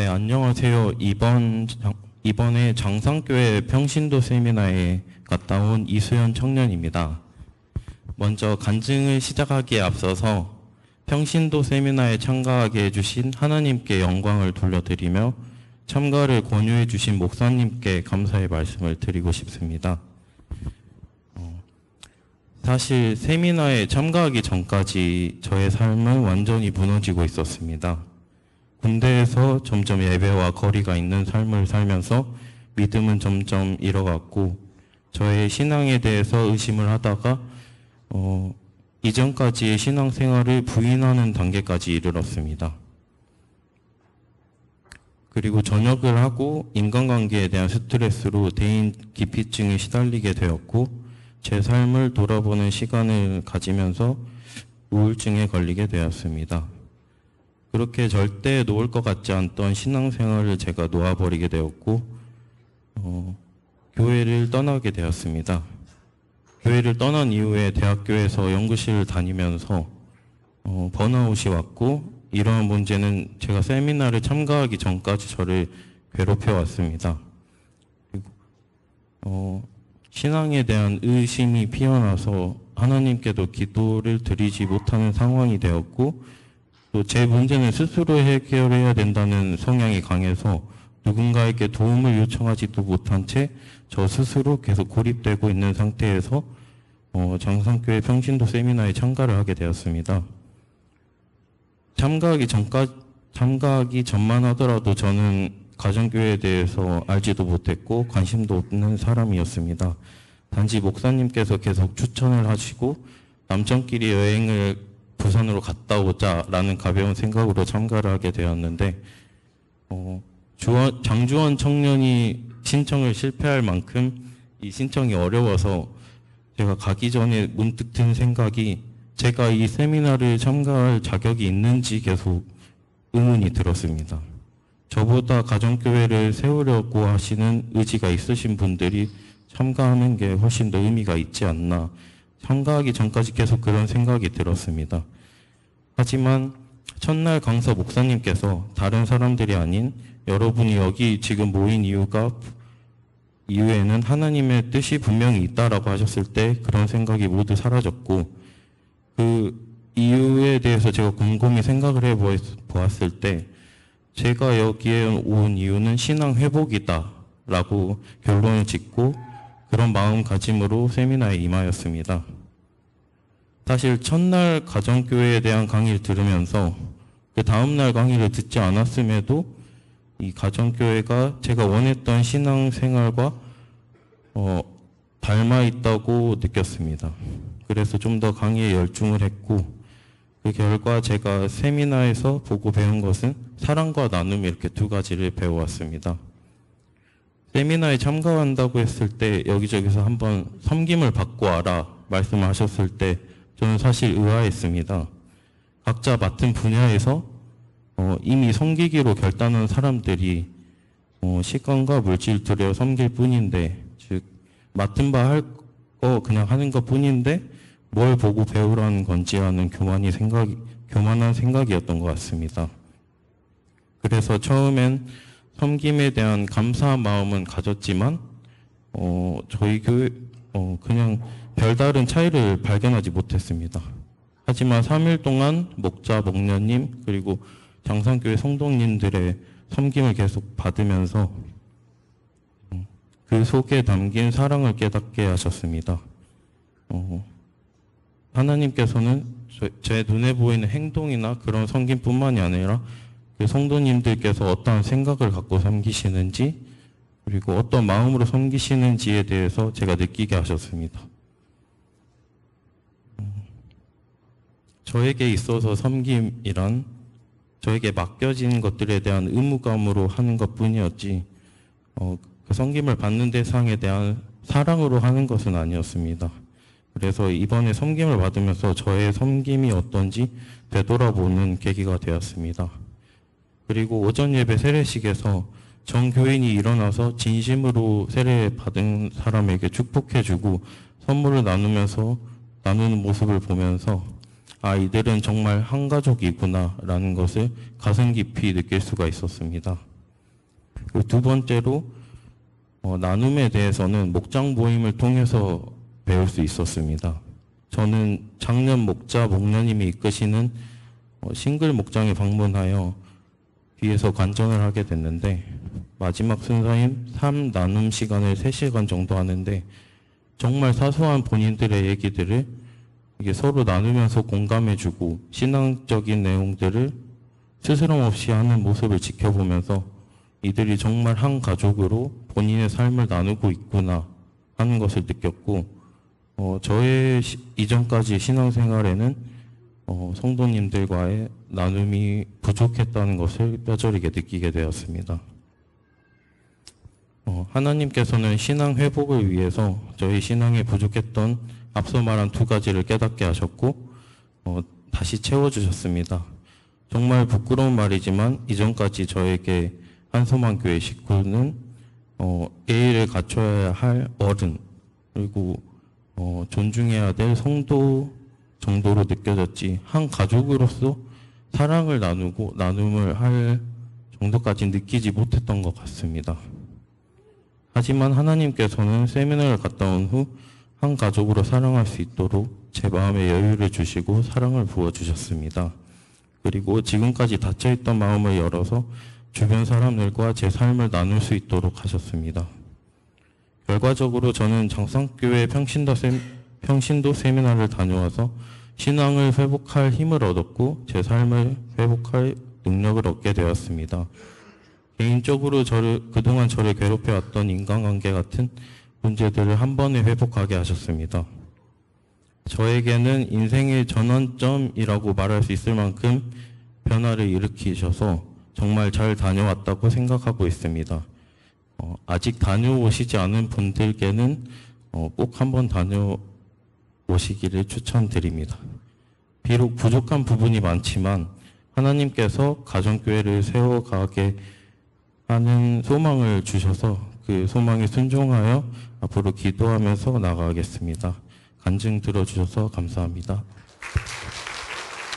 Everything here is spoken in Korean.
네, 안녕하세요. 이번에 장상교회 평신도 세미나에 갔다 온 이수연 청년입니다. 먼저 간증을 시작하기에 앞서서 평신도 세미나에 참가하게 해주신 하나님께 영광을 돌려드리며 참가를 권유해 주신 목사님께 감사의 말씀을 드리고 싶습니다. 사실 세미나에 참가하기 전까지 저의 삶은 완전히 무너지고 있었습니다. 군대에서 점점 예배와 거리가 있는 삶을 살면서 믿음은 점점 잃어갔고 저의 신앙에 대해서 의심을 하다가 이전까지의 신앙생활을 부인하는 단계까지 이르렀습니다. 그리고 전역을 하고 인간관계에 대한 스트레스로 대인 기피증에 시달리게 되었고 제 삶을 돌아보는 시간을 가지면서 우울증에 걸리게 되었습니다. 그렇게 절대 놓을 것 같지 않던 신앙생활을 제가 놓아버리게 되었고 교회를 떠나게 되었습니다. 교회를 떠난 이후에 대학교에서 연구실을 다니면서 번아웃이 왔고 이러한 문제는 제가 세미나를 참가하기 전까지 저를 괴롭혀 왔습니다. 그리고 신앙에 대한 의심이 피어나서 하나님께도 기도를 드리지 못하는 상황이 되었고 또 제 문제는 스스로 해결해야 된다는 성향이 강해서 누군가에게 도움을 요청하지도 못한 채 저 스스로 계속 고립되고 있는 상태에서 장상교회 평신도 세미나에 참가를 하게 되었습니다. 참가하기 전만 하더라도 저는 가정교회에 대해서 알지도 못했고 관심도 없는 사람이었습니다. 단지 목사님께서 계속 추천을 하시고 남편끼리 여행을 부산으로 갔다 오자라는 가벼운 생각으로 참가를 하게 되었는데 장주원 청년이 신청을 실패할 만큼 이 신청이 어려워서 제가 가기 전에 문득 든 생각이 제가 이 세미나를 참가할 자격이 있는지 계속 의문이 들었습니다. 저보다 가정교회를 세우려고 하시는 의지가 있으신 분들이 참가하는 게 훨씬 더 의미가 있지 않나. 참가하기 전까지 계속 그런 생각이 들었습니다. 하지만 첫날 강서 목사님께서 다른 사람들이 아닌 여러분이 여기 지금 모인 이유에는 하나님의 뜻이 분명히 있다라고 하셨을 때 그런 생각이 모두 사라졌고 그 이유에 대해서 제가 곰곰이 생각을 해보았을 때 제가 여기에 온 이유는 신앙 회복이다라고 결론을 짓고 그런 마음가짐으로 세미나에 임하였습니다. 사실 첫날 가정교회에 대한 강의를 들으면서 그 다음날 강의를 듣지 않았음에도 이 가정교회가 제가 원했던 신앙생활과 닮아 있다고 느꼈습니다. 그래서 좀 더 강의에 열중을 했고 그 결과 제가 세미나에서 보고 배운 것은 사랑과 나눔 이렇게 두 가지를 배워왔습니다. 세미나에 참가한다고 했을 때 여기저기서 한번 섬김을 받고 와라 말씀하셨을 때 저는 사실 의아했습니다. 각자 맡은 분야에서 이미 섬기기로 결단한 사람들이 시간과 물질 들여 섬길 뿐인데 즉 맡은 바 할 거 그냥 하는 것 뿐인데 뭘 보고 배우라는 건지 하는 교만한 생각이었던 것 같습니다. 그래서 처음엔 섬김에 대한 감사한 마음은 가졌지만 저희 교회 그냥 별다른 차이를 발견하지 못했습니다. 하지만 3일 동안 목자, 목녀님 그리고 장상교회 성도님들의 섬김을 계속 받으면서 그 속에 담긴 사랑을 깨닫게 하셨습니다. 하나님께서는 제 눈에 보이는 행동이나 그런 섬김뿐만이 아니라 그 성도님들께서 어떠한 생각을 갖고 섬기시는지 그리고 어떤 마음으로 섬기시는지에 대해서 제가 느끼게 하셨습니다. 저에게 있어서 섬김이란 저에게 맡겨진 것들에 대한 의무감으로 하는 것뿐이었지 그 섬김을 받는 대상에 대한 사랑으로 하는 것은 아니었습니다. 그래서 이번에 섬김을 받으면서 저의 섬김이 어떤지 되돌아보는 계기가 되었습니다. 그리고 오전 예배 세례식에서 전 교인이 일어나서 진심으로 세례 받은 사람에게 축복해주고 선물을 나누는 모습을 보면서 아, 이들은 정말 한 가족이구나 라는 것을 가슴 깊이 느낄 수가 있었습니다. 그리고 두 번째로 나눔에 대해서는 목장 모임을 통해서 배울 수 있었습니다. 저는 작년 목자 목녀님이 이끄시는 싱글 목장에 방문하여 뒤에서 관전을 하게 됐는데, 마지막 순서인 삶 나눔 시간을 3시간 정도 하는데 정말 사소한 본인들의 얘기들을 이게 서로 나누면서 공감해주고 신앙적인 내용들을 스스럼 없이 하는 모습을 지켜보면서 이들이 정말 한 가족으로 본인의 삶을 나누고 있구나 하는 것을 느꼈고, 저의 이전까지 신앙생활에는 성도님들과의 나눔이 부족했다는 것을 뼈저리게 느끼게 되었습니다. 하나님께서는 신앙 회복을 위해서 저희 신앙에 부족했던 앞서 말한 두 가지를 깨닫게 하셨고 다시 채워주셨습니다. 정말 부끄러운 말이지만 이전까지 저에게 한소망교회 식구는 예의를 갖춰야 할 어른, 그리고 존중해야 될 성도 정도로 느껴졌지, 한 가족으로서 사랑을 나누고 나눔을 할 정도까지 느끼지 못했던 것 같습니다. 하지만 하나님께서는 세미나를 갔다 온 후 한 가족으로 사랑할 수 있도록 제 마음에 여유를 주시고 사랑을 부어주셨습니다. 그리고 지금까지 닫혀있던 마음을 열어서 주변 사람들과 제 삶을 나눌 수 있도록 하셨습니다. 결과적으로 저는 장성교회 평신도 세미나를 다녀와서 신앙을 회복할 힘을 얻었고 제 삶을 회복할 능력을 얻게 되었습니다. 개인적으로 그동안 저를 괴롭혀왔던 인간관계 같은 문제들을 한 번에 회복하게 하셨습니다. 저에게는 인생의 전환점이라고 말할 수 있을 만큼 변화를 일으키셔서 정말 잘 다녀왔다고 생각하고 있습니다. 아직 다녀오시지 않은 분들께는 꼭 한번 다녀오시기를 추천드립니다. 비록 부족한 부분이 많지만 하나님께서 가정교회를 세워가게 하는 소망을 주셔서 그 소망에 순종하여 앞으로 기도하면서 나아가겠습니다. 간증 들어주셔서 감사합니다.